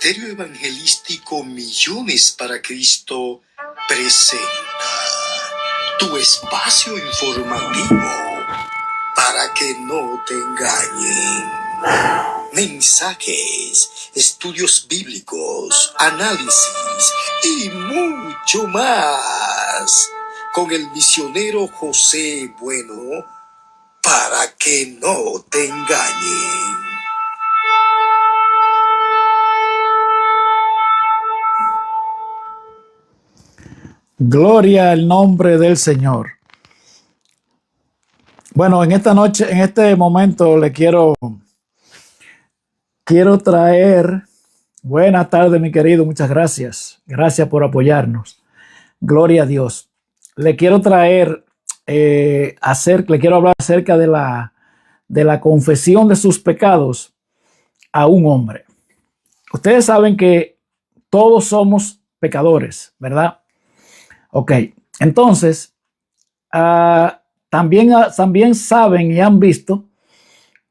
Ministerio Evangelístico Millones para Cristo presenta tu espacio informativo para que no te engañen. Mensajes, estudios bíblicos, análisis y mucho más. Con el misionero José Bueno, para que no te engañen. Gloria al nombre del Señor. Bueno, en esta noche, en este momento, le quiero traer. Buenas tardes, mi querido. Muchas gracias. Gracias por apoyarnos. Gloria a Dios. Le quiero traer, le quiero hablar acerca de la confesión de sus pecados a un hombre. Ustedes saben que todos somos pecadores, ¿verdad? Ok, entonces, también saben y han visto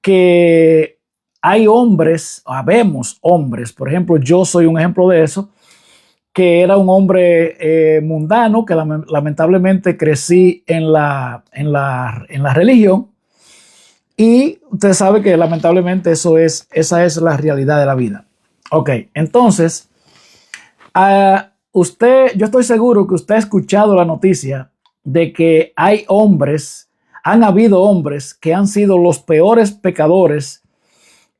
que hay hombres, habemos hombres, por ejemplo, yo soy un ejemplo de eso, que era un hombre mundano, que lamentablemente crecí en la religión, y usted sabe que lamentablemente esa es la realidad de la vida. Ok, entonces, yo estoy seguro que usted ha escuchado la noticia de que han habido hombres que han sido los peores pecadores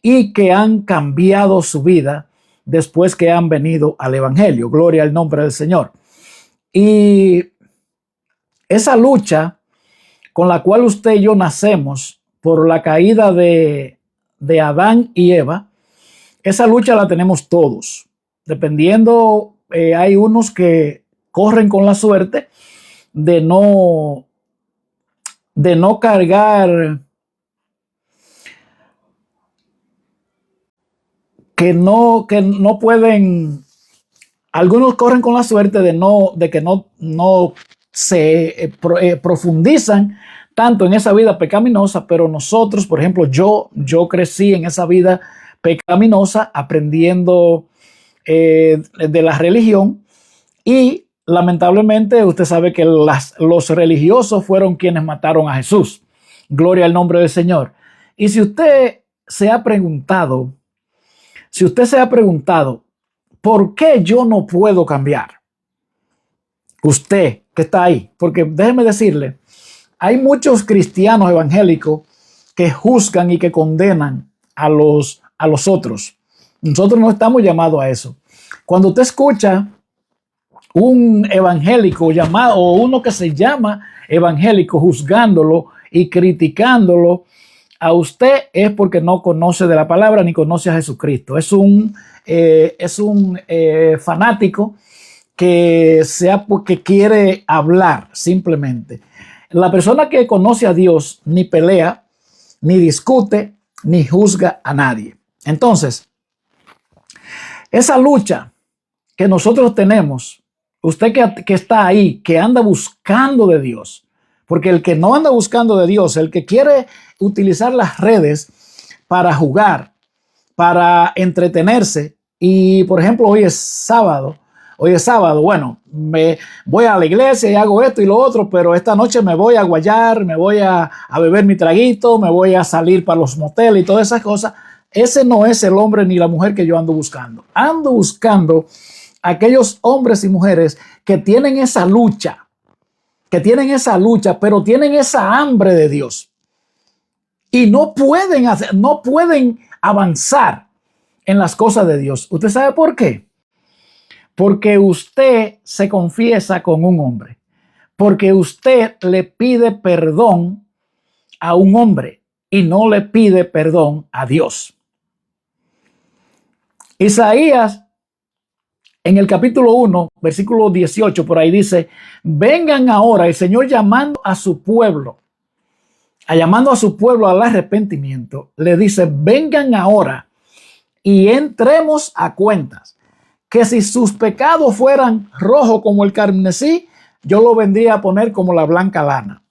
y que han cambiado su vida después que han venido al Evangelio. Gloria al nombre del Señor. Y esa lucha con la cual usted y yo nacemos por la caída de Adán y Eva, esa lucha la tenemos todos, dependiendo. Hay unos que corren con la suerte de no cargar, que no pueden. Algunos corren con la suerte de que no se profundizan tanto en esa vida pecaminosa, pero nosotros, por ejemplo, yo crecí en esa vida pecaminosa aprendiendo de la religión, y lamentablemente usted sabe que los religiosos fueron quienes mataron a Jesús. Gloria al nombre del Señor. Y si usted se ha preguntado, ¿por qué yo no puedo cambiar? Usted que está ahí, porque déjeme decirle, hay muchos cristianos evangélicos que juzgan y que condenan a los otros. Nosotros no estamos llamados a eso. Cuando usted escucha un evangélico llamado, o uno que se llama evangélico, juzgándolo y criticándolo a usted, es porque no conoce de la palabra ni conoce a Jesucristo. Es un fanático que quiere hablar simplemente. La persona que conoce a Dios ni pelea, ni discute, ni juzga a nadie. Entonces, esa lucha que nosotros tenemos, usted que está ahí, que anda buscando de Dios, porque el que no anda buscando de Dios, el que quiere utilizar las redes para jugar, para entretenerse, y por ejemplo hoy es sábado, bueno, me voy a la iglesia y hago esto y lo otro, pero esta noche me voy a guayar, me voy a beber mi traguito, me voy a salir para los moteles y todas esas cosas. Ese no es el hombre ni la mujer que yo ando buscando. Ando buscando aquellos hombres y mujeres que tienen esa lucha, pero tienen esa hambre de Dios y no pueden avanzar en las cosas de Dios. ¿Usted sabe por qué? Porque usted se confiesa con un hombre, porque usted le pide perdón a un hombre y no le pide perdón a Dios. Isaías, en el capítulo 1, versículo 18, por ahí dice: vengan ahora, el Señor llamando a su pueblo al arrepentimiento, le dice: vengan ahora y entremos a cuentas, que si sus pecados fueran rojos como el carmesí, yo lo vendría a poner como la blanca lana.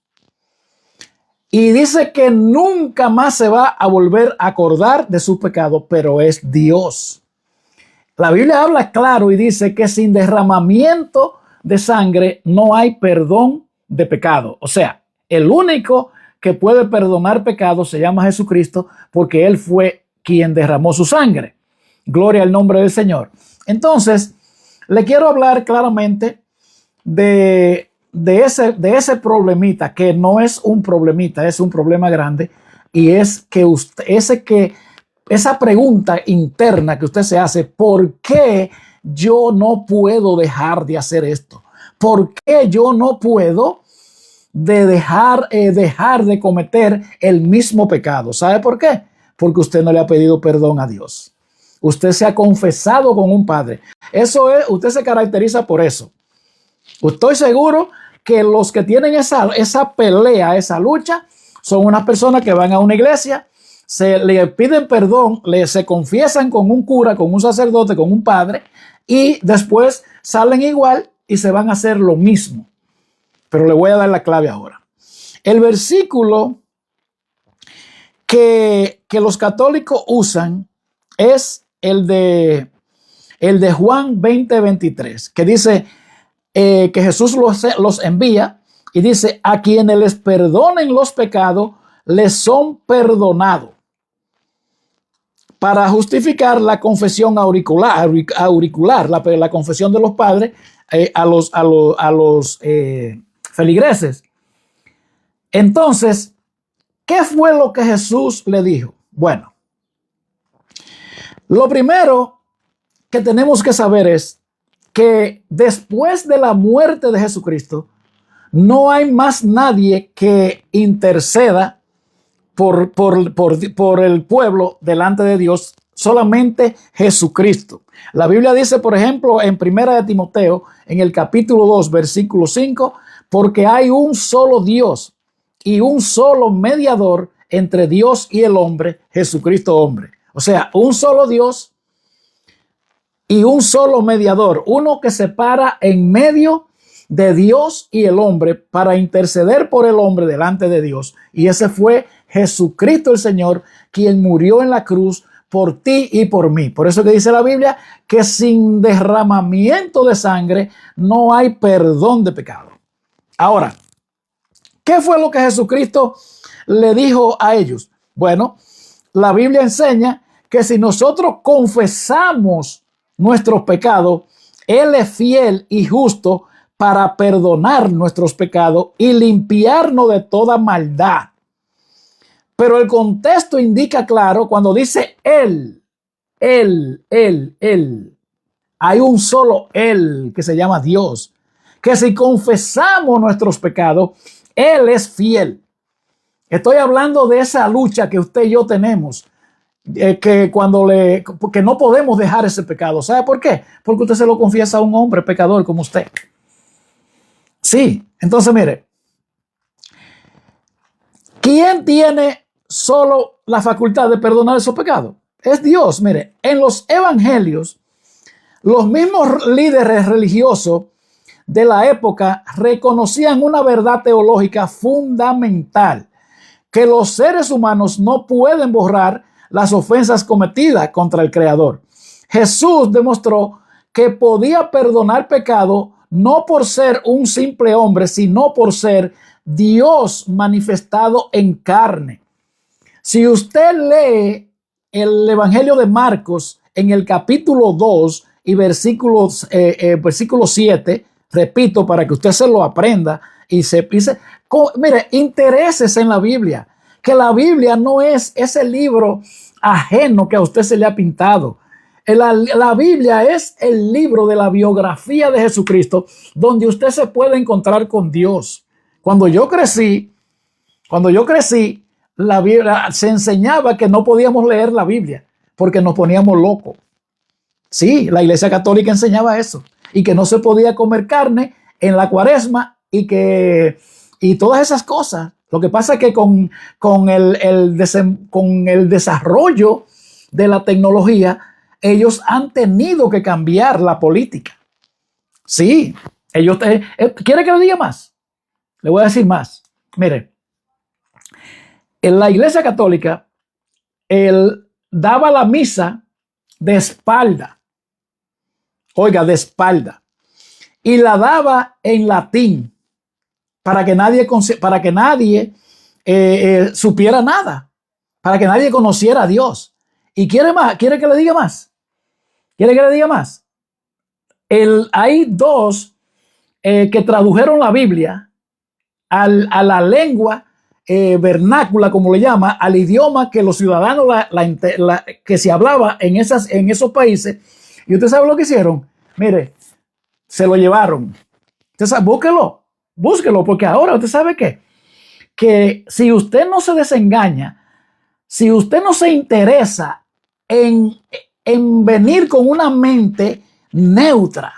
Y dice que nunca más se va a volver a acordar de su pecado, pero es Dios. La Biblia habla claro y dice que sin derramamiento de sangre no hay perdón de pecado. O sea, el único que puede perdonar pecados se llama Jesucristo, porque Él fue quien derramó su sangre. Gloria al nombre del Señor. Entonces, le quiero hablar claramente de ese problemita, que no es un problemita, es un problema grande, y es que esa pregunta interna que usted se hace: ¿por qué yo no puedo dejar de hacer esto? ¿Por qué yo no puedo dejar de cometer el mismo pecado? ¿Sabe por qué? Porque usted no le ha pedido perdón a Dios. Usted se ha confesado con un padre. Eso es, usted se caracteriza por eso. Estoy seguro que los que tienen esa pelea, esa lucha, son unas personas que van a una iglesia, se le piden perdón, se confiesan con un cura, con un sacerdote, con un padre, y después salen igual y se van a hacer lo mismo. Pero le voy a dar la clave ahora. El versículo que los católicos usan es el de Juan 20:23, que dice que Jesús los envía y dice: a quienes les perdonen los pecados, les son perdonados. Para justificar la confesión auricular, la confesión de los padres a los feligreses. Entonces, ¿qué fue lo que Jesús le dijo? Bueno, lo primero que tenemos que saber es que después de la muerte de Jesucristo, no hay más nadie que interceda por el pueblo delante de Dios, solamente Jesucristo. La Biblia dice, por ejemplo, en 1 de Timoteo, en el capítulo 2, versículo 5, porque hay un solo Dios y un solo mediador entre Dios y el hombre, Jesucristo hombre. O sea, un solo Dios y un solo mediador, uno que se para en medio de Dios y el hombre para interceder por el hombre delante de Dios. Y ese fue Jesucristo el Señor, quien murió en la cruz por ti y por mí. Por eso que dice la Biblia que sin derramamiento de sangre no hay perdón de pecado. Ahora, ¿qué fue lo que Jesucristo le dijo a ellos? Bueno, la Biblia enseña que si nosotros confesamos nuestros pecados, Él es fiel y justo para perdonar nuestros pecados y limpiarnos de toda maldad. Pero el contexto indica claro cuando dice Él. Hay un solo Él que se llama Dios. Que si confesamos nuestros pecados, Él es fiel. Estoy hablando de esa lucha que usted y yo tenemos. Que no podemos dejar ese pecado. ¿Sabe por qué? Porque usted se lo confiesa a un hombre pecador como usted. Sí, entonces mire, ¿quién tiene solo la facultad de perdonar esos pecados? Es Dios. Mire, en los evangelios, los mismos líderes religiosos de la época reconocían una verdad teológica fundamental, que los seres humanos no pueden borrar las ofensas cometidas contra el Creador. Jesús demostró que podía perdonar pecado no por ser un simple hombre, sino por ser Dios manifestado en carne. Si usted lee el Evangelio de Marcos en el capítulo 2 y versículo 7, repito, para que usted se lo aprenda y se dice, mire, intereses en la Biblia, que la Biblia no es ese libro ajeno que a usted se le ha pintado. La Biblia es el libro de la biografía de Jesucristo, donde usted se puede encontrar con Dios. Cuando yo crecí, la Biblia se enseñaba que no podíamos leer la Biblia porque nos poníamos locos. Sí, la Iglesia Católica enseñaba eso, y que no se podía comer carne en la Cuaresma y todas esas cosas. Lo que pasa es que con el desarrollo de la tecnología, ellos han tenido que cambiar la política. Sí, ellos ¿quiere que le diga más? Le voy a decir más. Mire, en la Iglesia Católica, él daba la misa de espalda. oiga, de espalda, y la daba en latín para que nadie supiera nada, para que nadie conociera a Dios. ¿Y quiere más? ¿Quiere que le diga más? ¿Quiere que le diga más? Hay dos que tradujeron la Biblia a la lengua vernácula, como le llama, al idioma que los ciudadanos que se hablaba en esos países. Y usted sabe lo que hicieron. Mire, se lo llevaron. Usted sabe, búsquelo, porque ahora usted sabe que si usted no se desengaña, si usted no se interesa en venir con una mente neutra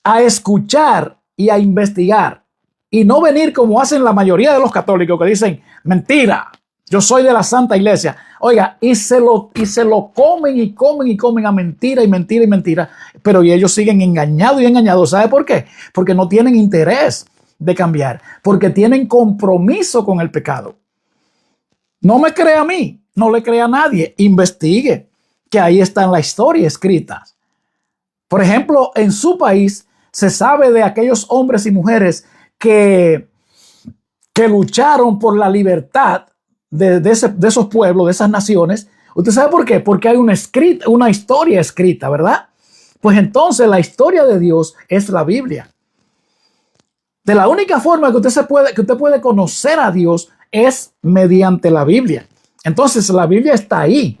a escuchar y a investigar, y no venir como hacen la mayoría de los católicos que dicen, mentira, yo soy de la Santa Iglesia. Oiga, y se lo comen y comen y comen a mentira y mentira y mentira, pero ellos siguen engañados y engañados. ¿Sabe por qué? Porque no tienen interés de cambiar, porque tienen compromiso con el pecado. No me crea a mí, no le crea a nadie, investigue, que ahí está en la historia escrita. Por ejemplo, en su país se sabe de aquellos hombres y mujeres que lucharon por la libertad de esos pueblos, de esas naciones. ¿Usted sabe por qué? Porque hay una historia escrita, ¿verdad? Pues entonces la historia de Dios es la Biblia. De la única forma que usted puede conocer a Dios es mediante la Biblia. Entonces la Biblia está ahí.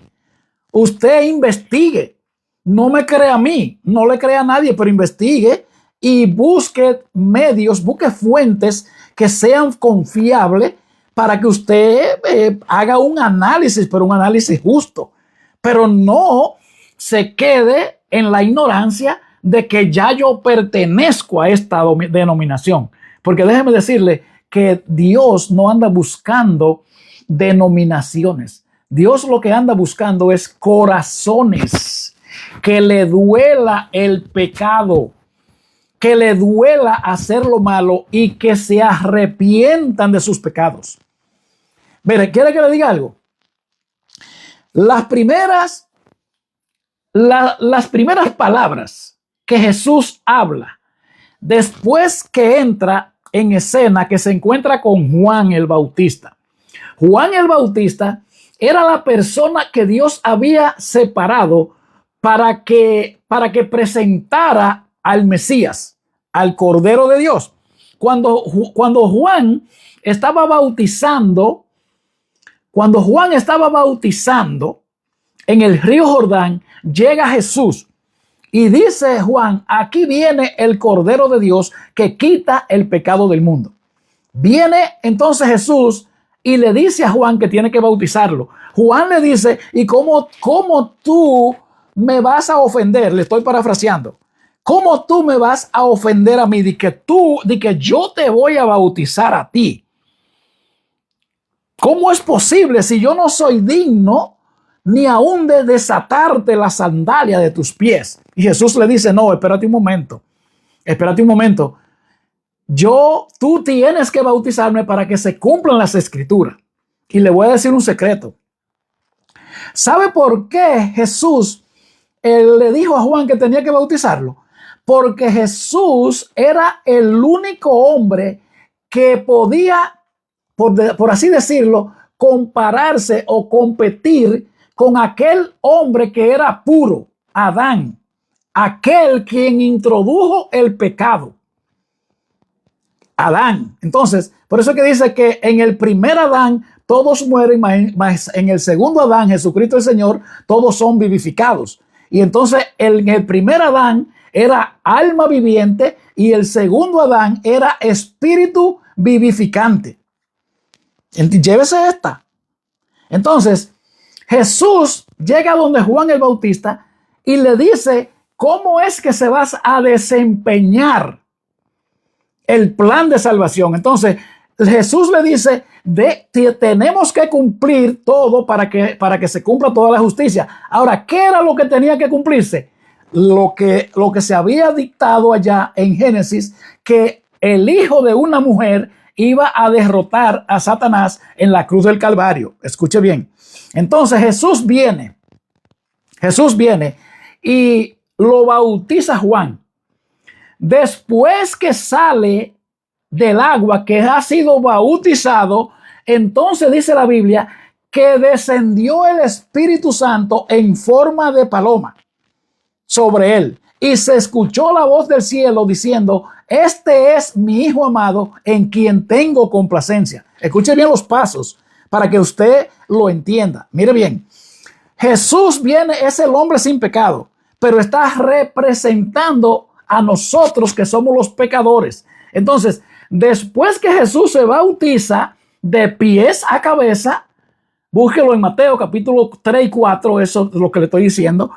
Usted investigue. No me crea a mí, no le crea a nadie, pero investigue y busque medios, busque fuentes que sean confiables para que usted haga un análisis, pero un análisis justo. Pero no se quede en la ignorancia de que ya yo pertenezco a esta denominación. Porque déjeme decirle que Dios no anda buscando denominaciones. Dios lo que anda buscando es corazones que le duela el pecado, que le duela hacer lo malo y que se arrepientan de sus pecados. Mire, ¿quiere que le diga algo? Las primeras palabras que Jesús habla después que entra en escena, que se encuentra con Juan el Bautista. Juan el Bautista era la persona que Dios había separado para que presentara al Mesías, al Cordero de Dios. Cuando Juan estaba bautizando en el río Jordán, llega Jesús y dice Juan, aquí viene el Cordero de Dios que quita el pecado del mundo. Viene entonces Jesús y le dice a Juan que tiene que bautizarlo. Juan le dice, ¿y cómo tú me vas a ofender? Le estoy parafraseando. ¿Cómo tú me vas a ofender a mí de que yo te voy a bautizar a ti? ¿Cómo es posible si yo no soy digno ni aún de desatarte la sandalia de tus pies? Y Jesús le dice, no, espérate un momento. Tú tienes que bautizarme para que se cumplan las escrituras. Y le voy a decir un secreto. ¿Sabe por qué Jesús le dijo a Juan que tenía que bautizarlo? Porque Jesús era el único hombre que podía, por así decirlo, compararse o competir con aquel hombre que era puro, Adán, aquel quien introdujo el pecado. Adán. Entonces, por eso que dice que en el primer Adán todos mueren, mas en el segundo Adán, Jesucristo el Señor, todos son vivificados. Y entonces en el primer Adán era alma viviente y el segundo Adán era espíritu vivificante. Llévese esta. Entonces, Jesús llega donde Juan el Bautista y le dice cómo es que se va a desempeñar el plan de salvación. Entonces, Jesús le dice, tenemos que cumplir todo para que se cumpla toda la justicia. Ahora, ¿qué era lo que tenía que cumplirse? Lo que se había dictado allá en Génesis, que el hijo de una mujer iba a derrotar a Satanás en la cruz del Calvario. Escuche bien. Entonces Jesús viene y lo bautiza Juan. Después que sale del agua, que ha sido bautizado, entonces dice la Biblia que descendió el Espíritu Santo en forma de paloma sobre él. Y se escuchó la voz del cielo diciendo: este es mi Hijo amado en quien tengo complacencia. Escuche bien los pasos para que usted lo entienda. Mire bien, Jesús viene, es el hombre sin pecado, pero está representando a nosotros que somos los pecadores. Entonces, después que Jesús se bautiza de pies a cabeza, búsquelo en Mateo capítulo 3 y 4, eso es lo que le estoy diciendo.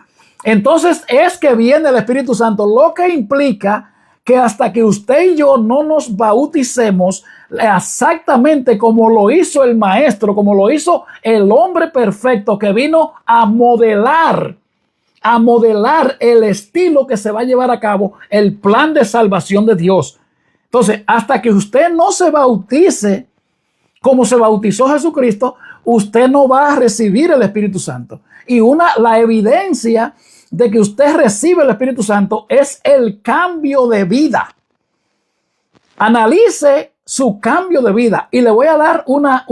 Entonces es que viene el Espíritu Santo, lo que implica que hasta que usted y yo no nos bauticemos exactamente como lo hizo el Maestro, como lo hizo el hombre perfecto que vino a modelar el estilo que se va a llevar a cabo, el plan de salvación de Dios. Entonces, hasta que usted no se bautice como se bautizó Jesucristo, usted no va a recibir el Espíritu Santo. Y la evidencia de que usted recibe el Espíritu Santo es el cambio de vida. Analice su cambio de vida y le voy a dar unos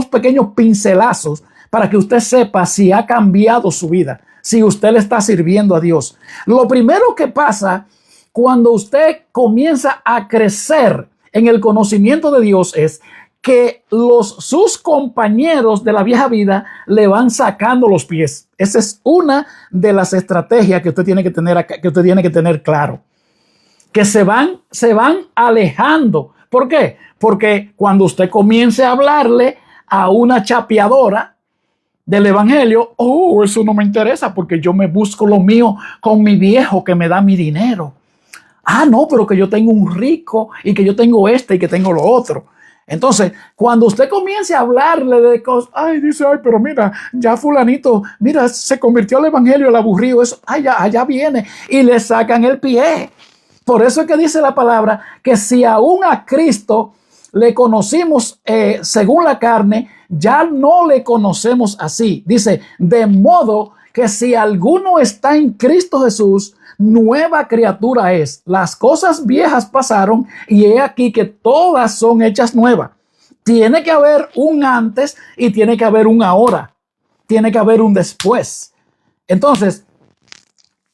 pequeños pincelazos para que usted sepa si ha cambiado su vida, si usted le está sirviendo a Dios. Lo primero que pasa cuando usted comienza a crecer en el conocimiento de Dios es que sus compañeros de la vieja vida le van sacando los pies. Esa es una de las estrategias que usted tiene que tener claro. Que se van alejando. ¿Por qué? Porque cuando usted comience a hablarle a una chapeadora del evangelio, eso no me interesa porque yo me busco lo mío con mi viejo que me da mi dinero. No, pero que yo tengo un rico y que yo tengo y que tengo lo otro. Entonces, cuando usted comience a hablarle de cosas, dice, pero mira, ya fulanito, mira, se convirtió al evangelio, el aburrido, eso, allá viene, y le sacan el pie. Por eso es que dice la palabra que si aún a Cristo le conocimos según la carne, ya no le conocemos así. Dice, de modo que si alguno está en Cristo Jesús, nueva criatura es. Las cosas viejas pasaron y he aquí que todas son hechas nuevas. Tiene que haber un antes y tiene que haber un ahora. Tiene que haber un después. Entonces,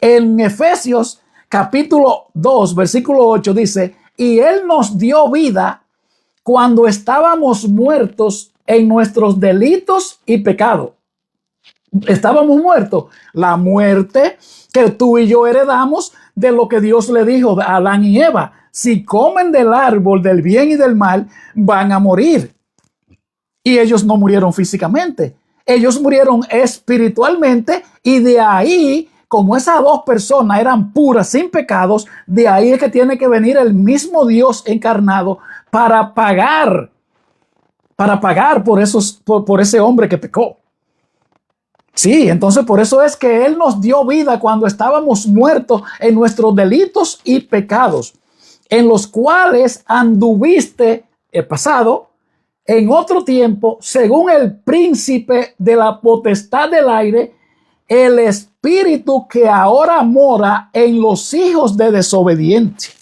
en Efesios capítulo 2, versículo 8 dice, y Él nos dio vida cuando estábamos muertos en nuestros delitos y pecados. Estábamos muertos. La muerte que tú y yo heredamos de lo que Dios le dijo a Adán y Eva. Si comen del árbol del bien y del mal, van a morir. Y ellos no murieron físicamente. Ellos murieron espiritualmente y de ahí, como esas dos personas eran puras, sin pecados, de ahí es que tiene que venir el mismo Dios encarnado para pagar por ese hombre que pecó. Sí, entonces por eso es que Él nos dio vida cuando estábamos muertos en nuestros delitos y pecados, en los cuales anduviste el pasado, en otro tiempo, según el príncipe de la potestad del aire, el espíritu que ahora mora en los hijos de desobediencia.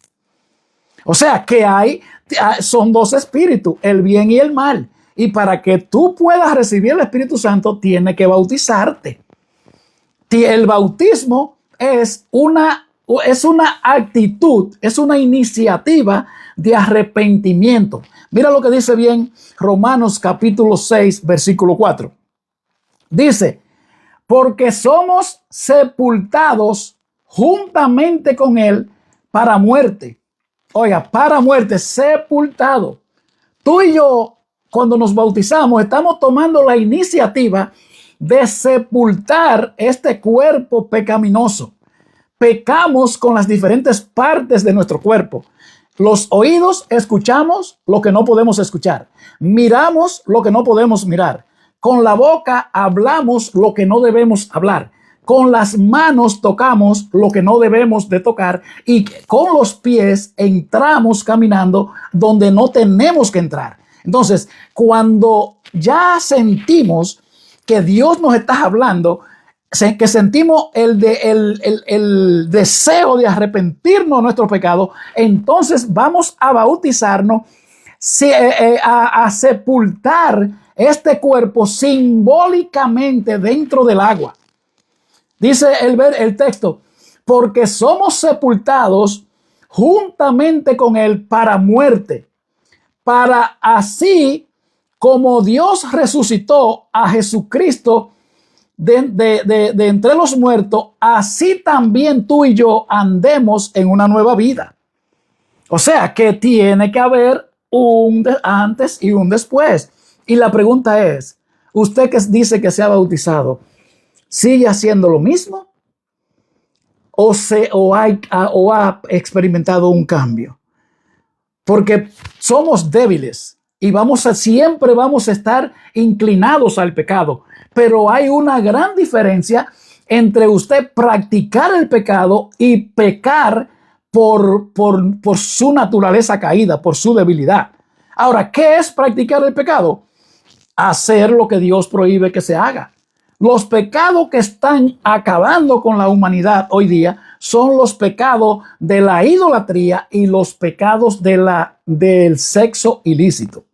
O sea que son dos espíritus, el bien y el mal. Y para que tú puedas recibir el Espíritu Santo, tienes que bautizarte. El bautismo es una actitud, es una iniciativa de arrepentimiento. Mira lo que dice bien Romanos capítulo 6, versículo 4. Dice, porque somos sepultados juntamente con Él para muerte. Oiga, para muerte, sepultado. Tú y yo, cuando nos bautizamos, estamos tomando la iniciativa de sepultar este cuerpo pecaminoso. Pecamos con las diferentes partes de nuestro cuerpo. Los oídos escuchamos lo que no podemos escuchar. Miramos lo que no podemos mirar. Con la boca hablamos lo que no debemos hablar. Con las manos tocamos lo que no debemos de tocar. Y con los pies entramos caminando donde no tenemos que entrar. Entonces, cuando ya sentimos que Dios nos está hablando, que sentimos el deseo de arrepentirnos de nuestros pecados, entonces vamos a bautizarnos, a sepultar este cuerpo simbólicamente dentro del agua. Dice el texto, porque somos sepultados juntamente con él para muerte, para así como Dios resucitó a Jesucristo de entre los muertos, así también tú y yo andemos en una nueva vida. O sea que tiene que haber un antes y un después. Y la pregunta es, usted que dice que se ha bautizado, ¿sigue haciendo lo mismo? ¿O ha experimentado un cambio? Porque somos débiles y siempre vamos a estar inclinados al pecado. Pero hay una gran diferencia entre usted practicar el pecado y pecar por su naturaleza caída, por su debilidad. Ahora, ¿qué es practicar el pecado? Hacer lo que Dios prohíbe que se haga. Los pecados que están acabando con la humanidad hoy día son los pecados de la idolatría y los pecados del sexo ilícito.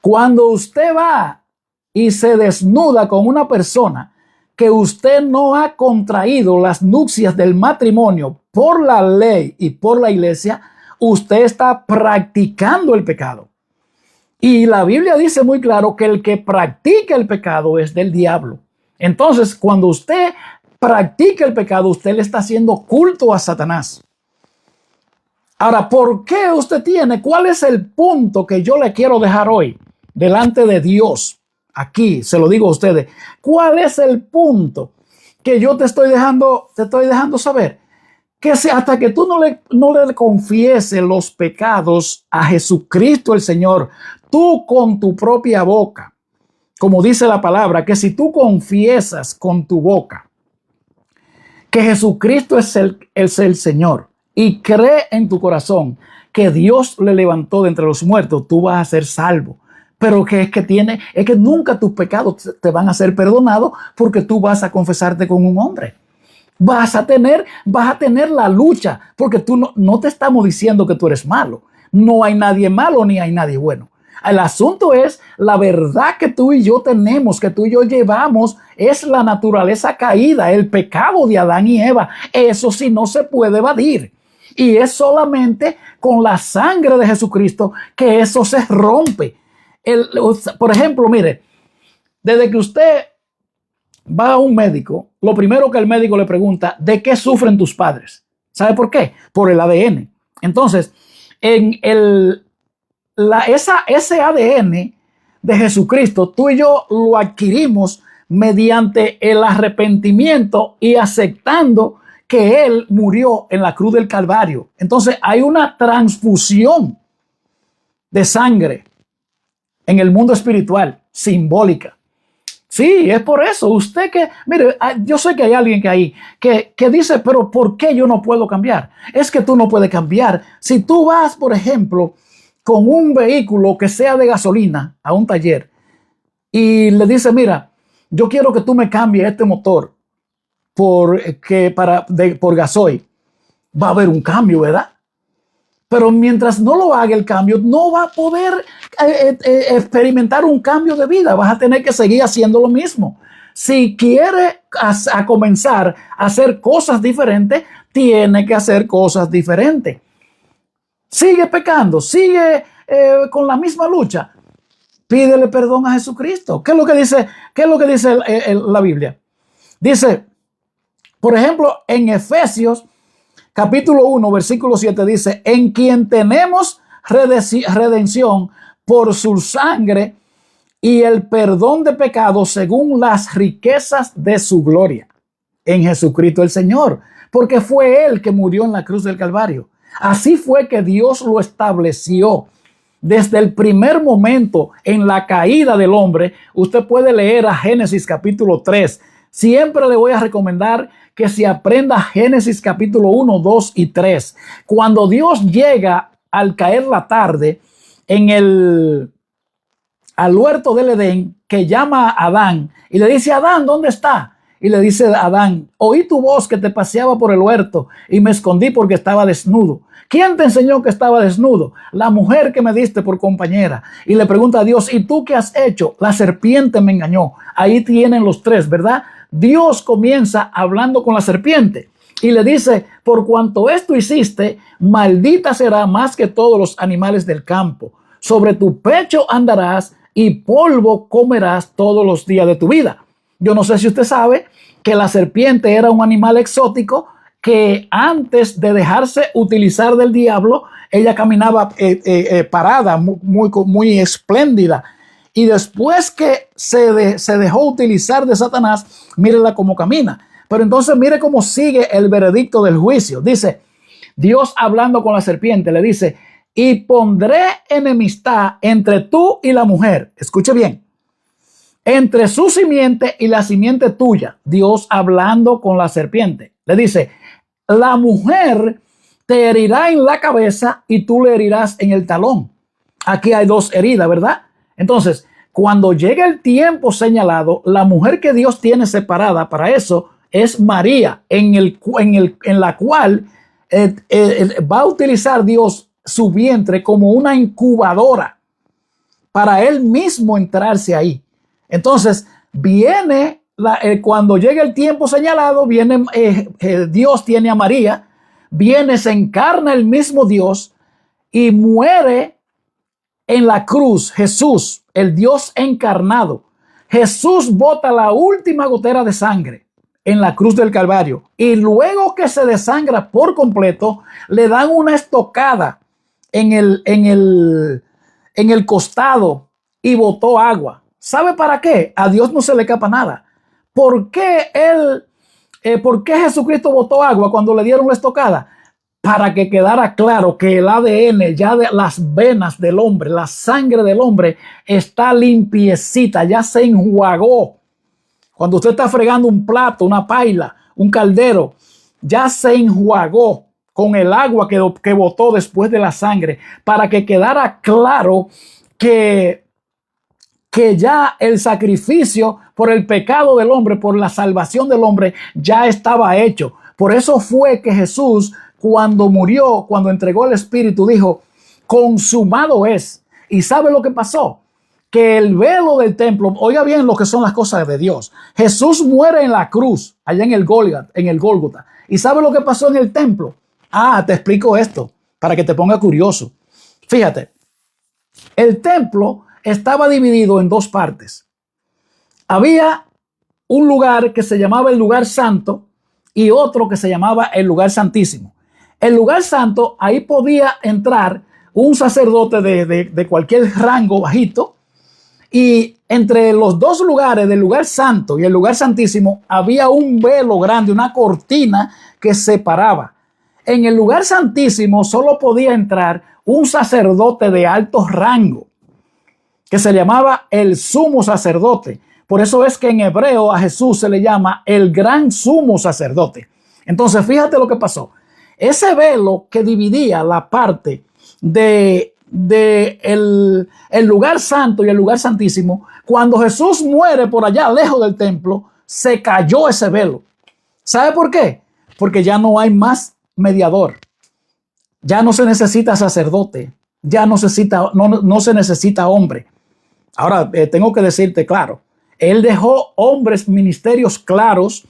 Cuando usted va y se desnuda con una persona que usted no ha contraído las nupcias del matrimonio por la ley y por la iglesia, usted está practicando el pecado. Y la Biblia dice muy claro que el que practica el pecado es del diablo. Entonces, cuando usted practica el pecado, usted le está haciendo culto a Satanás. Ahora, ¿por qué usted cuál es el punto que yo le quiero dejar hoy delante de Dios? Aquí se lo digo a ustedes. ¿Cuál es el punto que yo te estoy dejando saber? Que si hasta que tú no le confieses los pecados a Jesucristo el Señor, tú con tu propia boca, como dice la palabra, que si tú confiesas con tu boca que Jesucristo es el Señor y cree en tu corazón que Dios le levantó de entre los muertos, tú vas a ser salvo. Pero es que nunca tus pecados te van a ser perdonados porque tú vas a confesarte con un hombre. Vas a tener la lucha porque tú no te estamos diciendo que tú eres malo. No hay nadie malo ni hay nadie bueno. El asunto es la verdad que tú y yo tenemos, que tú y yo llevamos, es la naturaleza caída, el pecado de Adán y Eva. Eso sí no se puede evadir. Y es solamente con la sangre de Jesucristo que eso se rompe. Por ejemplo, mire, desde que usted va a un médico, lo primero que el médico le pregunta, ¿de qué sufren tus padres? ¿Sabe por qué? Por el ADN. Entonces, ese ADN de Jesucristo, tú y yo lo adquirimos mediante el arrepentimiento y aceptando que Él murió en la cruz del Calvario. Entonces, hay una transfusión de sangre en el mundo espiritual, simbólica. Sí, es por eso. Usted mire, yo sé que hay alguien que dice, pero ¿por qué yo no puedo cambiar? Es que tú no puedes cambiar. Si tú vas, por ejemplo, con un vehículo que sea de gasolina a un taller y le dice, mira, yo quiero que tú me cambies este motor por gasoil, va a haber un cambio, ¿verdad? Pero mientras no lo haga el cambio, no va a poder experimentar un cambio de vida. Vas a tener que seguir haciendo lo mismo. Si quiere comenzar a hacer cosas diferentes, tiene que hacer cosas diferentes. Sigue pecando, sigue con la misma lucha. Pídele perdón a Jesucristo. ¿Qué es lo que dice la Biblia? Dice, por ejemplo, en Efesios capítulo 1, versículo 7 dice, en quien tenemos redención por su sangre y el perdón de pecados según las riquezas de su gloria en Jesucristo el Señor, porque fue Él que murió en la cruz del Calvario. Así fue que Dios lo estableció. Desde el primer momento en la caída del hombre, usted puede leer a Génesis capítulo 3. Siempre le voy a recomendar que se aprenda Génesis capítulo 1, 2 y 3. Cuando Dios llega al caer la tarde al huerto del Edén, que llama a Adán y le dice, Adán, ¿dónde está? y le dice a Adán: oí tu voz que te paseaba por el huerto y me escondí porque estaba desnudo. ¿Quién te enseñó que estaba desnudo? La mujer que me diste por compañera. Y le pregunta a Dios: ¿y tú qué has hecho? La serpiente me engañó. Ahí tienen los tres, ¿verdad? Dios comienza hablando con la serpiente y le dice: por cuanto esto hiciste, maldita será más que todos los animales del campo. Sobre tu pecho andarás y polvo comerás todos los días de tu vida. Yo no sé si usted sabe que la serpiente era un animal exótico que antes de dejarse utilizar del diablo, ella caminaba parada, muy espléndida. Y después que se dejó utilizar de Satanás, mírela cómo camina. Pero entonces mire cómo sigue el veredicto del juicio. Dice, Dios hablando con la serpiente, le dice: y pondré enemistad entre tú y la mujer. Escuche bien. Entre su simiente y la simiente tuya. Dios hablando con la serpiente. Le dice: la mujer te herirá en la cabeza y tú le herirás en el talón. Aquí hay dos heridas, ¿verdad? Entonces, cuando llegue el tiempo señalado, la mujer que Dios tiene separada para eso es María, en la cual va a utilizar Dios su vientre como una incubadora para él mismo entrarse ahí. Entonces, viene, cuando llegue el tiempo señalado, viene Dios tiene a María, viene, se encarna el mismo Dios y muere en la cruz. Jesús, el Dios encarnado. Jesús bota la última gotera de sangre en la cruz del Calvario. Y luego que se desangra por completo, le dan una estocada en el costado y botó agua. ¿Sabe para qué? A Dios no se le escapa nada. ¿Por qué Jesucristo botó agua cuando le dieron la estocada? Para que quedara claro que el ADN, ya de las venas del hombre, la sangre del hombre está limpiecita, ya se enjuagó. Cuando usted está fregando un plato, una paila, un caldero, ya se enjuagó con el agua que botó después de la sangre, para que quedara claro que ya el sacrificio por el pecado del hombre, por la salvación del hombre, ya estaba hecho. Por eso fue que Jesús, cuando murió, cuando entregó el Espíritu, dijo: consumado es. ¿Y sabe lo que pasó? Que el velo del templo, oiga bien lo que son las cosas de Dios. Jesús muere en la cruz, allá en el Gólgota. ¿Y sabe lo que pasó en el templo? Te explico esto para que te ponga curioso. Fíjate, el templo estaba dividido en dos partes. Había un lugar que se llamaba el lugar santo y otro que se llamaba el lugar santísimo. El lugar santo, ahí podía entrar un sacerdote de cualquier rango bajito, y entre los dos lugares, del lugar santo y el lugar santísimo, había un velo grande, una cortina que separaba. En el lugar santísimo solo podía entrar un sacerdote de alto rango, que se llamaba el sumo sacerdote. Por eso es que en hebreo a Jesús se le llama el gran sumo sacerdote. Entonces, fíjate lo que pasó. Ese velo que dividía la parte de el lugar santo y el lugar santísimo, cuando Jesús muere por allá lejos del templo, se cayó ese velo. ¿Sabe por qué? Porque ya no hay más mediador. Ya no se necesita sacerdote. Ya no se necesita hombre. Ahora, tengo que decirte claro, él dejó hombres, ministerios claros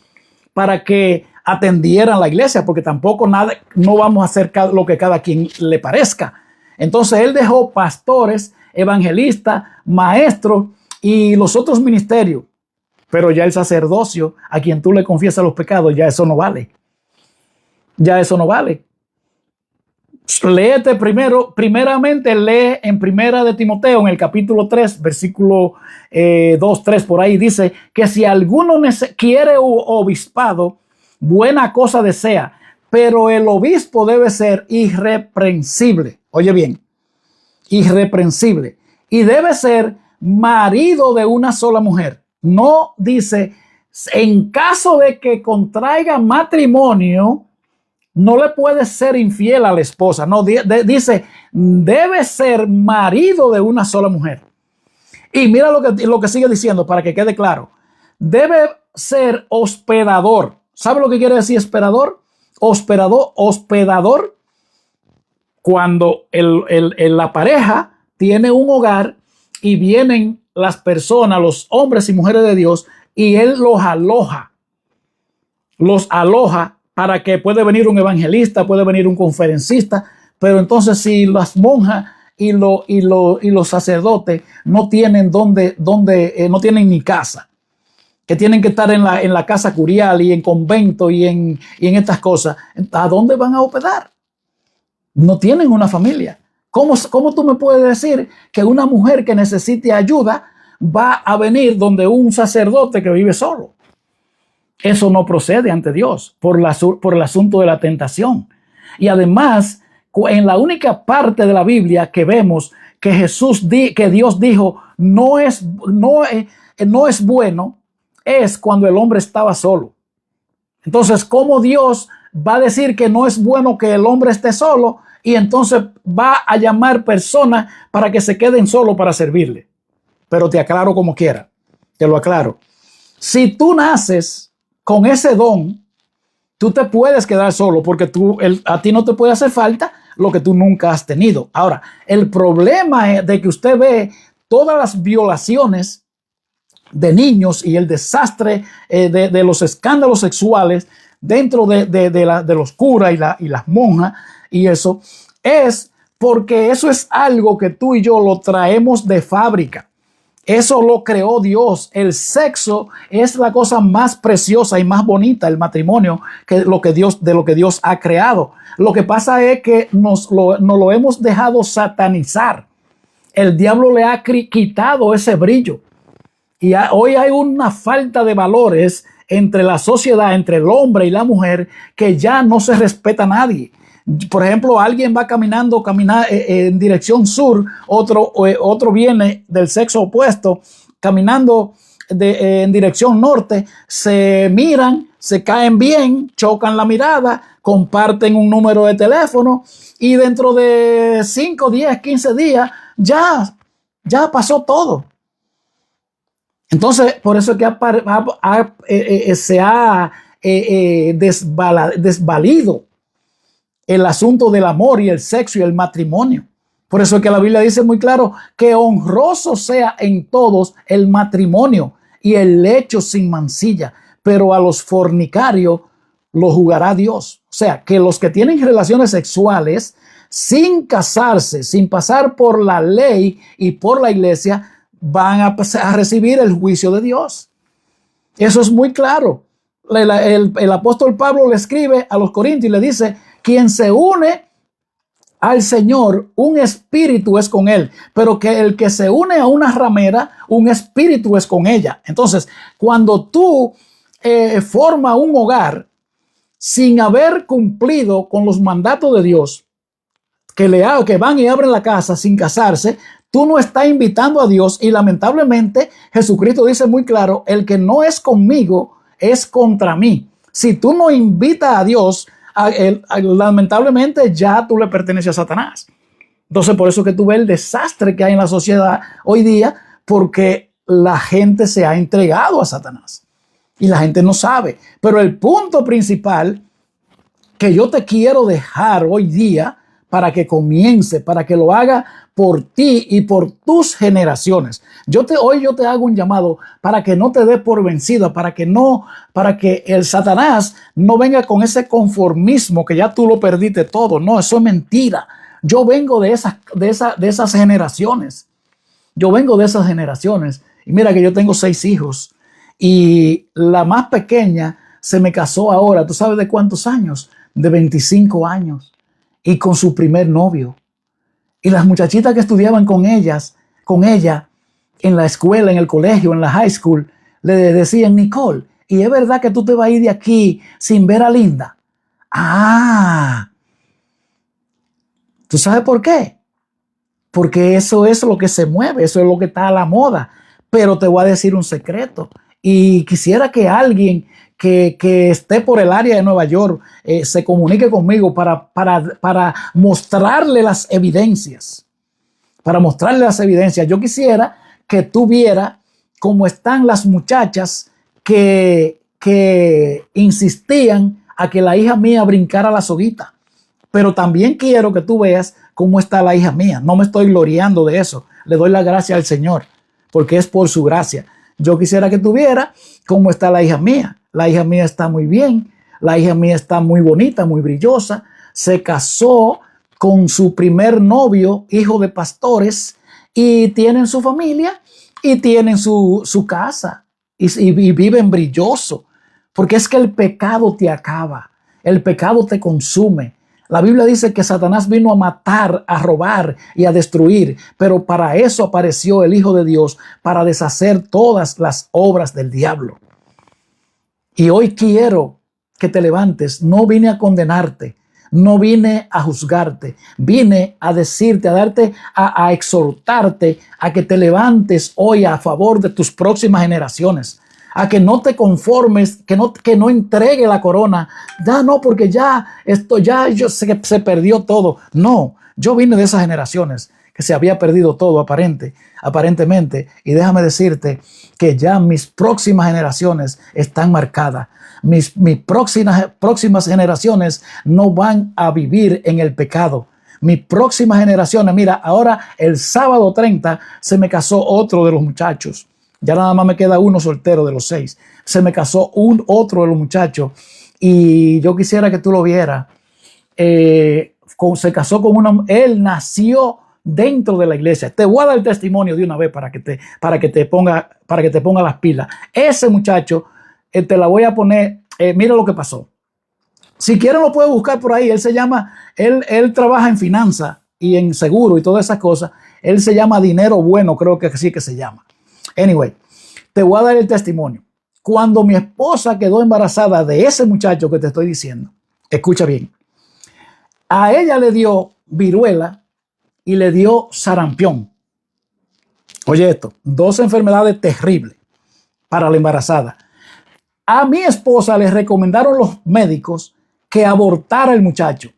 para que atendieran la iglesia, porque tampoco no vamos a hacer lo que cada quien le parezca. Entonces él dejó pastores, evangelistas, maestros y los otros ministerios. Pero ya el sacerdocio, a quien tú le confiesas los pecados, ya eso no vale. Ya eso no vale. Léete primeramente lee en Primera de Timoteo, en el capítulo 3, versículo 2, 3, por ahí dice que si alguno quiere obispado, buena cosa desea, pero el obispo debe ser irreprensible. Oye bien, irreprensible. Y debe ser marido de una sola mujer. No dice, en caso de que contraiga matrimonio, no le puede ser infiel a la esposa. No, dice, debe ser marido de una sola mujer. Y mira lo que sigue diciendo para que quede claro. Debe ser hospedador. ¿Sabe lo que quiere decir hospedador? Hospedador, cuando la pareja tiene un hogar y vienen las personas, los hombres y mujeres de Dios, y él los aloja para que puede venir un evangelista, puede venir un conferencista, pero entonces si las monjas y los sacerdotes no tienen no tienen ni casa, que tienen que estar en la casa curial y en convento y en estas cosas, ¿a dónde van a hospedar? No tienen una familia. ¿Cómo tú me puedes decir que una mujer que necesite ayuda va a venir donde un sacerdote que vive solo? Eso no procede ante Dios por el asunto de la tentación. Y además, en la única parte de la Biblia que vemos que que Dios dijo no es bueno, es cuando el hombre estaba solo. Entonces, ¿cómo Dios va a decir que no es bueno que el hombre esté solo y entonces va a llamar personas para que se queden solos para servirle? Pero te aclaro como quiera, te lo aclaro. Si tú naces con ese don, tú te puedes quedar solo porque a ti no te puede hacer falta lo que tú nunca has tenido. Ahora, el problema es de que usted ve todas las violaciones de niños y el desastre de los escándalos sexuales dentro de los curas y las monjas, y eso es porque eso es algo que tú y yo lo traemos de fábrica. Eso lo creó Dios. El sexo es la cosa más preciosa y más bonita, el matrimonio, de lo que Dios ha creado. Lo que pasa es que nos lo hemos dejado satanizar. El diablo le ha quitado ese brillo. Y hoy hay una falta de valores entre la sociedad, entre el hombre y la mujer, que ya no se respeta a nadie. Por ejemplo, alguien va caminando en dirección sur, otro viene del sexo opuesto, caminando en dirección norte, se miran, se caen bien, chocan la mirada, comparten un número de teléfono y dentro de 5, 10, 15 días ya pasó todo. Entonces, por eso es que se ha desvalido el asunto del amor y el sexo y el matrimonio. Por eso es que la Biblia dice muy claro que honroso sea en todos el matrimonio y el lecho sin mancilla, pero a los fornicarios lo juzgará Dios. O sea, que los que tienen relaciones sexuales sin casarse, sin pasar por la ley y por la iglesia, van a recibir el juicio de Dios. Eso es muy claro. El apóstol Pablo le escribe a los Corintios y le dice: quien se une al Señor, un espíritu es con él, pero que el que se une a una ramera, un espíritu es con ella. Entonces, cuando tú formas un hogar sin haber cumplido con los mandatos de Dios, que van y abren la casa sin casarse, tú no estás invitando a Dios, y lamentablemente Jesucristo dice muy claro: el que no es conmigo es contra mí. Si tú no invitas a Dios, lamentablemente ya tú le perteneces a Satanás. Entonces, por eso que tú ves el desastre que hay en la sociedad hoy día, porque la gente se ha entregado a Satanás y la gente no sabe. Pero el punto principal que yo te quiero dejar hoy día, para que comience, para que lo haga por ti y por tus generaciones. Hoy yo te hago un llamado para que no te dé por vencido, para que el Satanás no venga con ese conformismo que ya tú lo perdiste todo. No, eso es mentira. Yo vengo de esas generaciones. Yo vengo de esas generaciones. Y mira que yo tengo 6 hijos. Y la más pequeña se me casó ahora. ¿Tú sabes de cuántos años? De 25 años. Y con su primer novio. Y las muchachitas que estudiaban con ella en la escuela, en el colegio, en la high school, le decían: Nicole, ¿y es verdad que tú te vas a ir de aquí sin ver a Linda? Ah, ¿tú sabes por qué? Porque eso es lo que se mueve, eso es lo que está a la moda. Pero te voy a decir un secreto. Y quisiera que alguien que esté por el área de Nueva York se comunique conmigo para mostrarle las evidencias. Para mostrarle las evidencias. Yo quisiera que tú vieras cómo están las muchachas que insistían a que la hija mía brincara la soguita. Pero también quiero que tú veas cómo está la hija mía. No me estoy gloriando de eso. Le doy la gracia al Señor, porque es por su gracia. Yo quisiera que tuviera cómo está la hija mía. La hija mía está muy bien. La hija mía está muy bonita, muy brillosa. Se casó con su primer novio, hijo de pastores, y tienen su familia y tienen su casa y viven brilloso. Porque es que el pecado te acaba, el pecado te consume. La Biblia dice que Satanás vino a matar, a robar y a destruir, pero para eso apareció el Hijo de Dios, para deshacer todas las obras del diablo. Y hoy quiero que te levantes. No vine a condenarte, no vine a juzgarte, vine a decirte, a darte, a exhortarte a que te levantes hoy a favor de tus próximas generaciones. A que no te conformes, que no entregue la corona. Ya no, porque ya esto, ya yo sé que se perdió todo. No, yo vine de esas generaciones que se había perdido todo aparentemente. Y déjame decirte que ya mis próximas generaciones están marcadas. Mis próximas generaciones no van a vivir en el pecado. Mis próximas generaciones, mira, ahora el sábado 30 se me casó otro de los muchachos. Ya nada más me queda uno soltero de los 6. Se me casó otro de los muchachos y yo quisiera que tú lo vieras. Se casó con él nació dentro de la iglesia. Te voy a dar el testimonio de una vez para que te ponga las pilas. Ese muchacho, te la voy a poner, mira lo que pasó. Si quieren lo puedes buscar por ahí. Él trabaja en finanzas y en seguro y todas esas cosas. Él se llama Dinero Bueno, creo que así que se llama. Anyway, te voy a dar el testimonio. Cuando mi esposa quedó embarazada de ese muchacho que te estoy diciendo, escucha bien, a ella le dio viruela y le dio sarampión. Oye esto, 2 enfermedades terribles para la embarazada. A mi esposa le recomendaron los médicos que abortara el muchacho.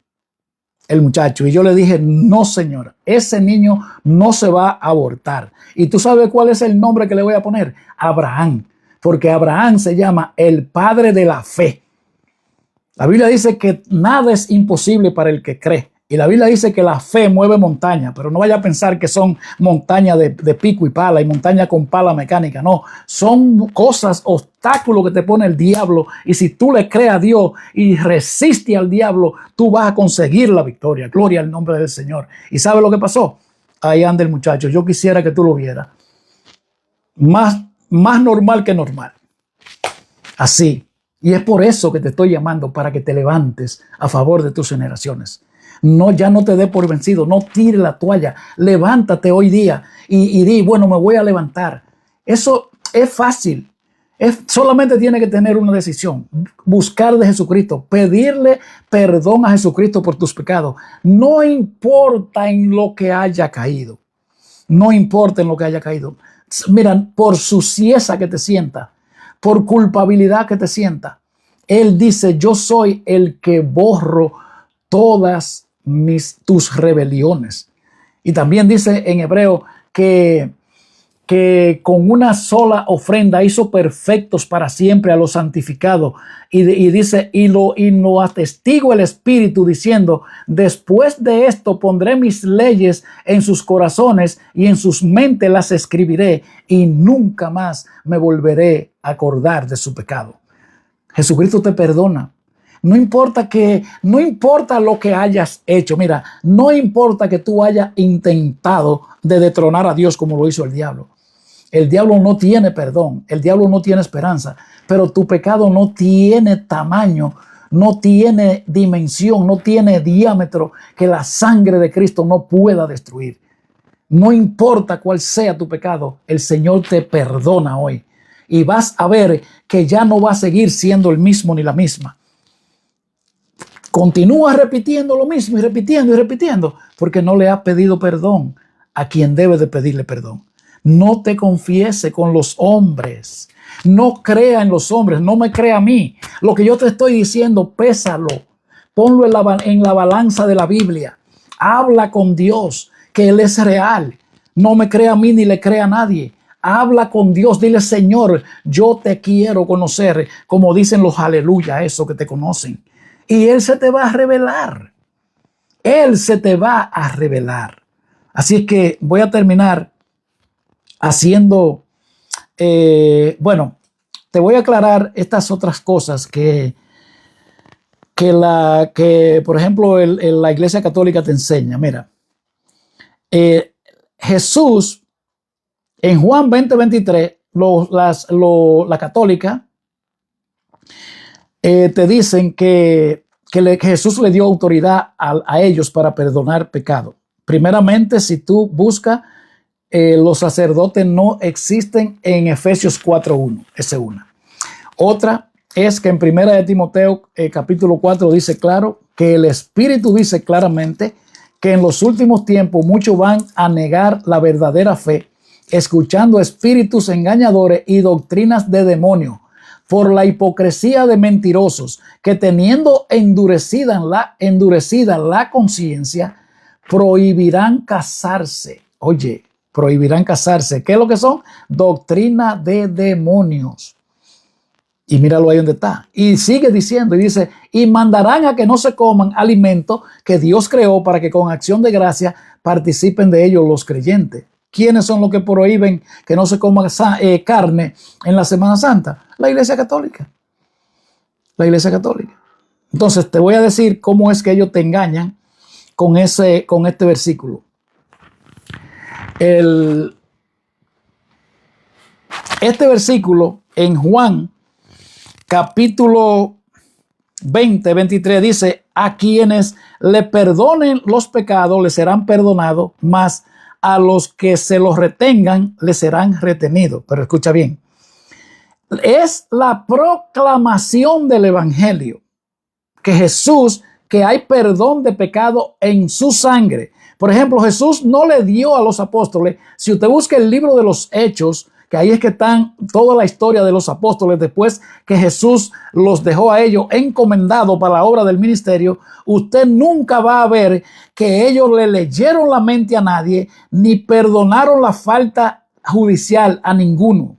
Y yo le dije, no señora, ese niño no se va a abortar. Y tú sabes cuál es el nombre que le voy a poner, Abraham, porque Abraham se llama el padre de la fe. La Biblia dice que nada es imposible para el que cree. Y la Biblia dice que la fe mueve montaña, pero no vaya a pensar que son montañas de pico y pala y montañas con pala mecánica. No, son cosas, obstáculos que te pone el diablo. Y si tú le crees a Dios y resistes al diablo, tú vas a conseguir la victoria. Gloria al nombre del Señor. ¿Y sabe lo que pasó? Ahí anda el muchacho. Yo quisiera que tú lo vieras. Más normal que normal. Así. Y es por eso que te estoy llamando, para que te levantes a favor de tus generaciones. No, ya no te dé por vencido, no tire la toalla, levántate hoy día y di, bueno, me voy a levantar. Eso es fácil, solamente tiene que tener una decisión, buscar de Jesucristo, pedirle perdón a Jesucristo por tus pecados. No importa en lo que haya caído, no importa en lo que haya caído. Mira, por suciedad que te sienta, por culpabilidad que te sienta, Él dice, yo soy el que borro todas tus rebeliones. Y también dice en Hebreo que con una sola ofrenda hizo perfectos para siempre a los santificados. Y dice, y lo atestigo el Espíritu diciendo, después de esto pondré mis leyes en sus corazones y en sus mentes las escribiré y nunca más me volveré a acordar de su pecado. Jesucristo te perdona. No importa lo que hayas hecho. Mira, no importa que tú hayas intentado de destronar a Dios como lo hizo el diablo. El diablo no tiene perdón, el diablo no tiene esperanza, pero tu pecado no tiene tamaño, no tiene dimensión, no tiene diámetro que la sangre de Cristo no pueda destruir. No importa cuál sea tu pecado, el Señor te perdona hoy. Y vas a ver que ya no va a seguir siendo el mismo ni la misma. Continúa repitiendo lo mismo y repitiendo, porque no le has pedido perdón a quien debe de pedirle perdón. No te confiese con los hombres. No crea en los hombres, no me crea a mí. Lo que yo te estoy diciendo, pésalo. Ponlo en la balanza de la Biblia. Habla con Dios, que Él es real. No me crea a mí ni le crea a nadie. Habla con Dios, dile: Señor, yo te quiero conocer, como dicen los aleluya, eso que te conocen. Y Él se te va a revelar. Él se te va a revelar. Así es que voy a terminar haciendo, bueno, te voy a aclarar estas otras cosas que por ejemplo, la Iglesia Católica te enseña. Mira, Jesús, en Juan 20:23, la católica te dicen que Jesús le dio autoridad a ellos para perdonar pecado. Primeramente, si tú buscas, los sacerdotes no existen en Efesios 4:1. Esa es una. Otra es que en 1 de Timoteo capítulo 4 dice claro que el Espíritu dice claramente que en los últimos tiempos muchos van a negar la verdadera fe, escuchando espíritus engañadores y doctrinas de demonios, por la hipocresía de mentirosos, que teniendo endurecida la conciencia, prohibirán casarse. Oye, prohibirán casarse. ¿Qué es lo que son? Doctrina de demonios. Y míralo ahí donde está. Y sigue diciendo, y dice: y mandarán a que no se coman alimentos que Dios creó, para que con acción de gracia participen de ellos los creyentes. ¿Quiénes son los que prohíben que no se coma carne en la Semana Santa? La Iglesia Católica. La Iglesia Católica. Entonces te voy a decir cómo es que ellos te engañan con este versículo. Este versículo en Juan capítulo 20:23 dice: a quienes le perdonen los pecados les serán perdonados, mas a los que se los retengan les serán retenidos. Pero escucha bien, es la proclamación del evangelio que Jesús, que hay perdón de pecado en su sangre. Por ejemplo, Jesús no le dio a los apóstoles, si usted busca el libro de los Hechos, que ahí es que están toda la historia de los apóstoles después que Jesús los dejó a ellos encomendados para la obra del ministerio, usted nunca va a ver que ellos le leyeron la mente a nadie ni perdonaron la falta judicial a ninguno.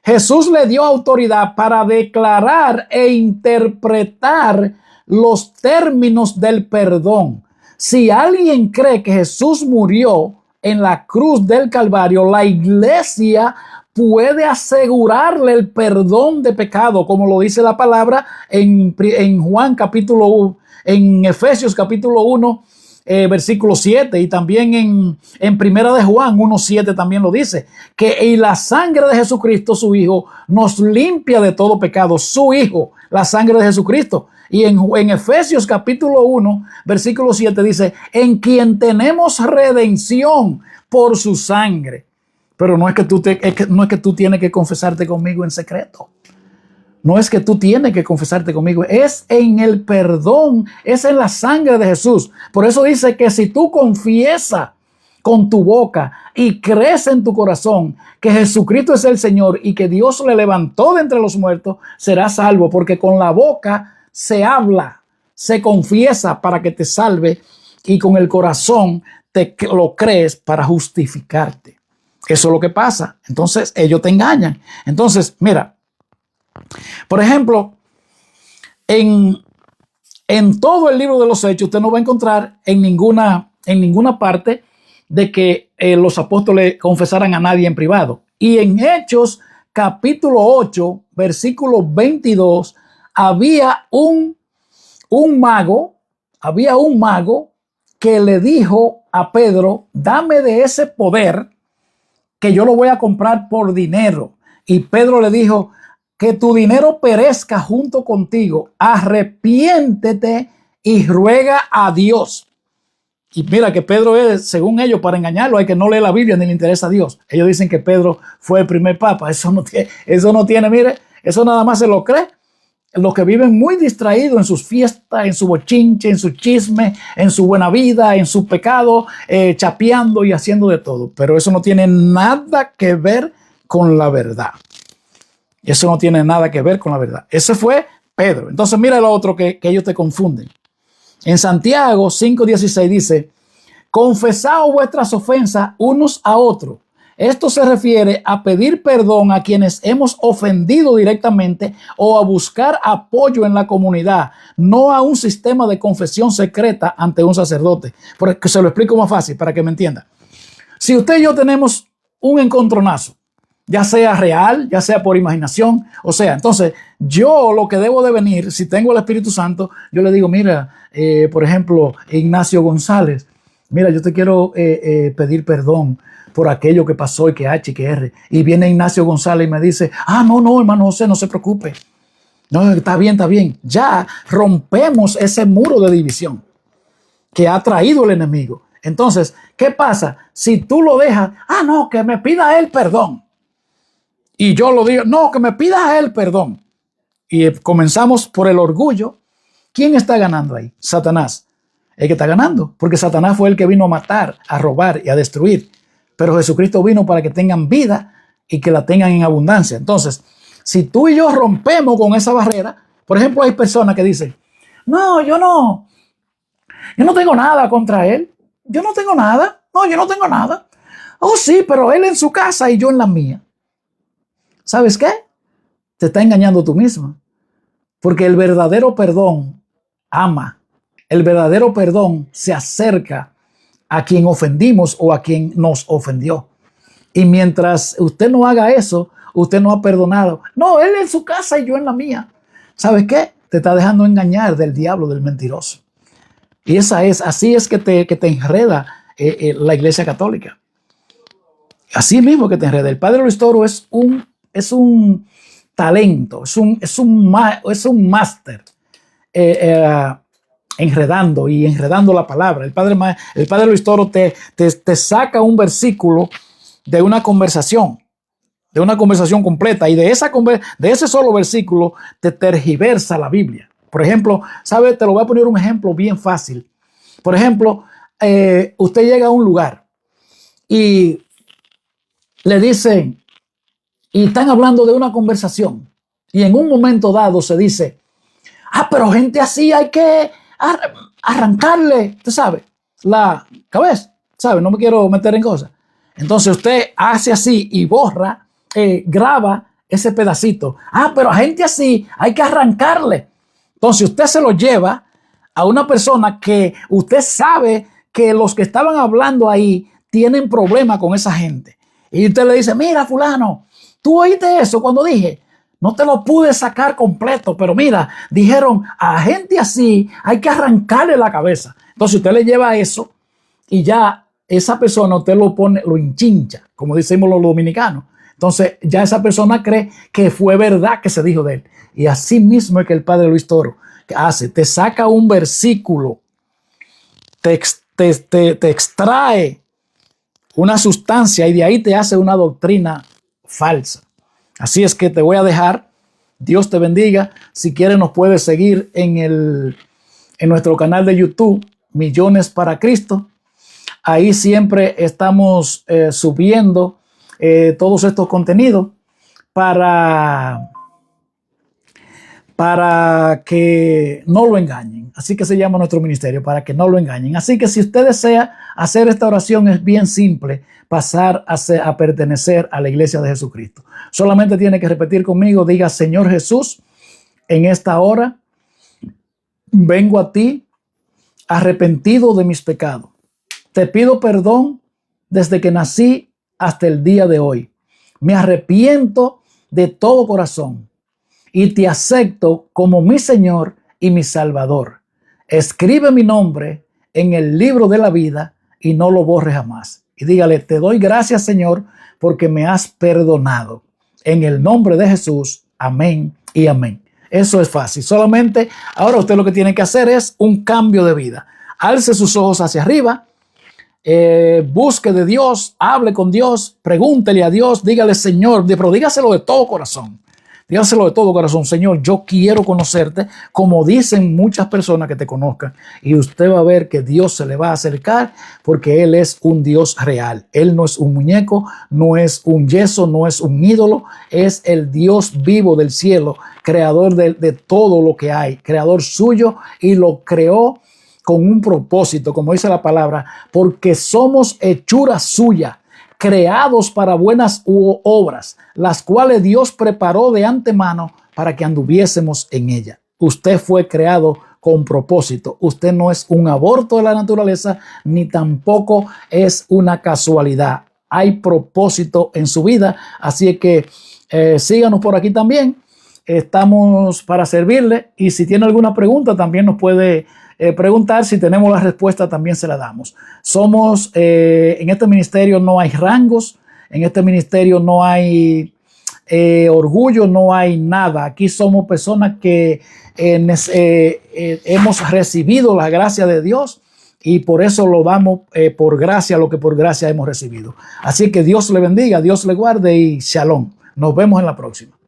Jesús le dio autoridad para declarar e interpretar los términos del perdón. Si alguien cree que Jesús murió en la cruz del Calvario, la iglesia puede asegurarle el perdón de pecado, como lo dice la palabra en Efesios capítulo 1, versículo 7, y también en Primera de Juan 1:7 también lo dice, y la sangre de Jesucristo, su Hijo, nos limpia de todo pecado. Su Hijo, la sangre de Jesucristo. Y en Efesios capítulo 1, versículo 7 dice: en quien tenemos redención por su sangre. Pero no es que tú tienes que confesarte conmigo en secreto. No es que tú tienes que confesarte conmigo. Es en el perdón, es en la sangre de Jesús. Por eso dice que si tú confiesas con tu boca y crees en tu corazón que Jesucristo es el Señor y que Dios le levantó de entre los muertos, serás salvo, porque con la boca se habla, se confiesa para que te salve, y con el corazón lo crees para justificarte. Eso es lo que pasa. Entonces ellos te engañan. Entonces, mira, por ejemplo, en todo el libro de los Hechos usted no va a encontrar en ninguna parte de que los apóstoles confesaran a nadie en privado. Y en Hechos capítulo 8, versículo 22, había un mago que le dijo a Pedro: dame de ese poder que yo lo voy a comprar por dinero. Y Pedro le dijo: que tu dinero perezca junto contigo, arrepiéntete y ruega a Dios. Y mira que Pedro es, según ellos, para engañarlo, hay que no lee la Biblia ni le interesa a Dios. Ellos dicen que Pedro fue el primer papa. Eso no tiene, mire, eso nada más se lo cree los que viven muy distraídos en sus fiestas, en su bochinche, en su chisme, en su buena vida, en su pecado, chapeando y haciendo de todo. Pero eso no tiene nada que ver con la verdad. Eso no tiene nada que ver con la verdad. Ese fue Pedro. Entonces mira lo otro que ellos te confunden. En Santiago 5:16 dice: confesaos vuestras ofensas unos a otros Esto se refiere a pedir perdón a quienes hemos ofendido directamente o a buscar apoyo en la comunidad, no a un sistema de confesión secreta ante un sacerdote. Porque se lo explico más fácil para que me entienda. Si usted y yo tenemos un encontronazo, ya sea real, ya sea por imaginación, o sea, entonces yo lo que debo de venir, si tengo el Espíritu Santo, yo le digo, mira, por ejemplo, Ignacio González, mira, yo te quiero pedir perdón por aquello que pasó y que H y que R. Y viene Ignacio González y me dice, no, hermano José, no se preocupe. No, está bien, está bien. Ya rompemos ese muro de división que ha traído el enemigo. Entonces, ¿qué pasa? Si tú lo dejas, no, que me pida él perdón. Y yo lo digo, no, que me pida él perdón. Y comenzamos por el orgullo. ¿Quién está ganando ahí? Satanás. El que está ganando, porque Satanás fue el que vino a matar, a robar y a destruir. Pero Jesucristo vino para que tengan vida y que la tengan en abundancia. Entonces, si tú y yo rompemos con esa barrera, por ejemplo, hay personas que dicen, no, yo no tengo nada contra él. Yo no tengo nada. No, yo no tengo nada. Oh, sí, pero él en su casa y yo en la mía. ¿Sabes qué? Te está engañando tú misma. Porque el verdadero perdón ama. El verdadero perdón se acerca a quien ofendimos o a quien nos ofendió. Y mientras usted no haga eso, usted no ha perdonado. No, él en su casa y yo en la mía. ¿Sabes qué? Te está dejando engañar del diablo, del mentiroso. Y así es que te enreda la Iglesia Católica. Así mismo que te enreda. El Padre Luis Toro es un talento, es un máster enredando la palabra. El Padre Luis Toro te saca un versículo de una conversación completa, y de ese solo versículo te tergiversa la Biblia. Por ejemplo, ¿sabes? Te lo voy a poner un ejemplo bien fácil. Por ejemplo, usted llega a un lugar y le dicen, y están hablando de una conversación, y en un momento dado se dice, pero gente así hay que arrancarle, usted sabe, la cabeza, ¿sabe? No me quiero meter en cosas. Entonces usted hace así y borra, graba ese pedacito. Pero a gente así hay que arrancarle. Entonces usted se lo lleva a una persona que usted sabe que los que estaban hablando ahí tienen problema con esa gente. Y usted le dice, mira fulano, ¿tú oíste eso cuando dije? No te lo pude sacar completo, pero mira, dijeron a gente así hay que arrancarle la cabeza. Entonces usted le lleva eso y ya esa persona usted lo hinchincha, como decimos los dominicanos. Entonces ya esa persona cree que fue verdad que se dijo de él. Y así mismo es que el Padre Luis Toro hace, te saca un versículo, te extrae una sustancia y de ahí te hace una doctrina falsa. Así es que te voy a dejar. Dios te bendiga. Si quieres nos puedes seguir en nuestro canal de YouTube, Millones para Cristo. Ahí siempre estamos subiendo todos estos contenidos para que no lo engañen. Así que se llama nuestro ministerio, para que no lo engañen. Así que si usted desea hacer esta oración, es bien simple, pasar a pertenecer a la Iglesia de Jesucristo. Solamente tiene que repetir conmigo, diga, Señor Jesús, en esta hora vengo a ti arrepentido de mis pecados. Te pido perdón desde que nací hasta el día de hoy. Me arrepiento de todo corazón y te acepto como mi Señor y mi Salvador. Escribe mi nombre en el libro de la vida y no lo borres jamás. Y dígale, te doy gracias, Señor, porque me has perdonado. En el nombre de Jesús, amén y amén. Eso es fácil. Solamente ahora usted lo que tiene que hacer es un cambio de vida. Alce sus ojos hacia arriba, busque de Dios, hable con Dios, pregúntele a Dios, dígale, Señor, pero dígaselo de todo corazón. Dígaselo de todo corazón, Señor, yo quiero conocerte, como dicen muchas personas que te conozcan, y usted va a ver que Dios se le va a acercar porque Él es un Dios real. Él no es un muñeco, no es un yeso, no es un ídolo, es el Dios vivo del cielo, creador de todo lo que hay, creador suyo, y lo creó con un propósito, como dice la palabra, porque somos hechura suya, creados para buenas obras, las cuales Dios preparó de antemano para que anduviésemos en ella. Usted fue creado con propósito. Usted no es un aborto de la naturaleza, ni tampoco es una casualidad. Hay propósito en su vida, así que síganos por aquí también. Estamos para servirle, y si tiene alguna pregunta también nos puede preguntar. Si tenemos la respuesta también se la damos. Somos, en este ministerio no hay rangos, en este ministerio no hay orgullo, no hay nada. Aquí somos personas que hemos recibido la gracia de Dios, y por eso lo damos por gracia, lo que por gracia hemos recibido. Así que Dios le bendiga, Dios le guarde y shalom. Nos vemos en la próxima.